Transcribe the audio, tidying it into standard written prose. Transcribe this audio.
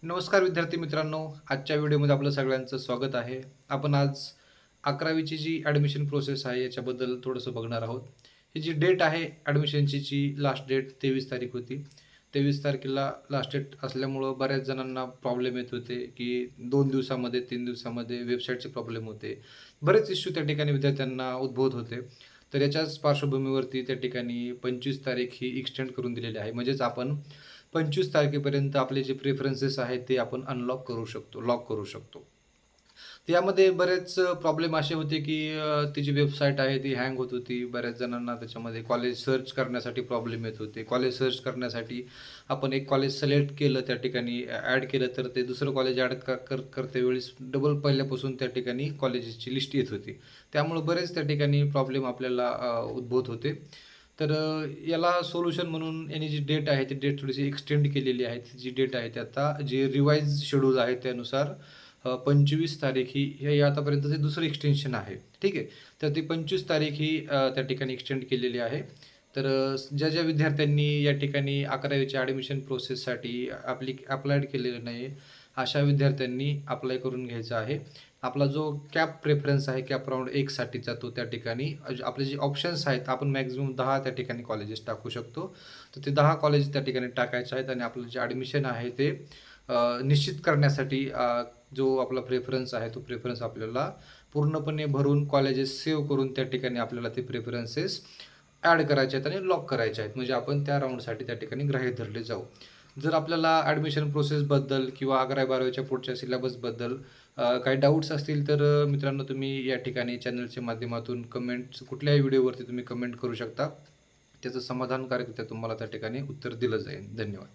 नमस्कार विद्यार्थी मित्रांनो, आजच्या व्हिडिओमध्ये आपलं सगळ्यांचं स्वागत आहे. आपण आज 11वीची जी ॲडमिशन प्रोसेस आहे याच्याबद्दल थोडंसं बघणार आहोत. ही जी डेट आहे ॲडमिशनची लास्ट डेट 23 तारीख होती. 23 तारखेला लास्ट डेट असल्यामुळं बऱ्याच जणांना प्रॉब्लेम येत होते, की 2 दिवसामध्ये, 3 दिवसामध्ये वेबसाईटचे प्रॉब्लेम होते. बरेच इश्यू त्या ठिकाणी विद्यार्थ्यांना उद्भवत होते. तर याच्याच पार्श्वभूमीवरती त्या ठिकाणी 25 तारीख ही एक्सटेंड करून दिलेली आहे. म्हणजेच आपण 25 तारखेपर्यंत आपले जे प्रेफरन्सेस आहेत ते आपण अनलॉक करू शकतो, लॉक करू शकतो. तर यामध्ये बरेच प्रॉब्लेम असे होते, की ती जी वेबसाईट आहे ती हँग होत होती. बऱ्याच जणांना त्याच्यामध्ये कॉलेज सर्च करण्यासाठी प्रॉब्लेम येत होते. कॉलेज सर्च करण्यासाठी आपण एक कॉलेज सिलेक्ट केलं त्या ठिकाणी ॲड केलं तर ते दुसरं कॉलेज ॲड करतेवेळेस डबल पहिल्यापासून त्या ठिकाणी कॉलेजेसची लिस्ट येत होती. त्यामुळे बरेच त्या ठिकाणी प्रॉब्लेम आपल्याला उद्भवत होते. तर याला सोल्युशन म्हणून याची जी डेट आहे ती डेट थोडीशी एक्सटेंड केलेली आहे. ती जी डेट आहे ती आता जे रिवाइज शेड्यूल आहे त्यानुसार 25 तारीख ही हे आतापर्यंतचे दुसरं एक्सटेन्शन आहे. ठीक आहे. तर ती 25 तारीख ही त्या ठिकाणी एक्सटेंड केलेली आहे. तर ज्या विद्यार्थ्यांनी या ठिकाणी 11वीच्या ॲडमिशन प्रोसेससाठी अप्लायड केलेलं नाही, अशा विद्यार्थ्यांनी अप्लाय करून घ्यायचं आहे. आपला जो कॅप प्रेफरन्स आहे, कॅप राउंड 1 साठीचा तो त्या ठिकाणी आपले जे ऑप्शन्स आहेत, आपण मॅक्सिमम 10 त्या ठिकाणी कॉलेजेस टाकू शकतो. तर ते 10 कॉलेज त्या ठिकाणी टाकायचे आहेत आणि आपलं जे ॲडमिशन आहे ते निश्चित करण्यासाठी जो आपला प्रेफरन्स आहे, तो प्रेफरन्स आपल्याला पूर्णपणे भरून कॉलेजेस सेव्ह करून त्या ठिकाणी आपल्याला ते प्रेफरन्सेस ॲड करायचे आहेत आणि लॉक करायचे आहेत. म्हणजे आपण त्या राउंडसाठी त्या ठिकाणी ग्राह्य धरले जाऊ. जर आपल्याला ॲडमिशन प्रोसेसबद्दल किंवा 11वी-12वीच्या पुढच्या सिलेबसबद्दल काही डाऊट्स असतील तर मित्रांनो तुम्ही या ठिकाणी चॅनलच्या माध्यमातून कमेंट्स कुठल्याही व्हिडिओवरती तुम्ही कमेंट करू शकता. त्याचं समाधानकारकरित्या तुम्हाला त्या ठिकाणी उत्तर दिलं जाईल. धन्यवाद.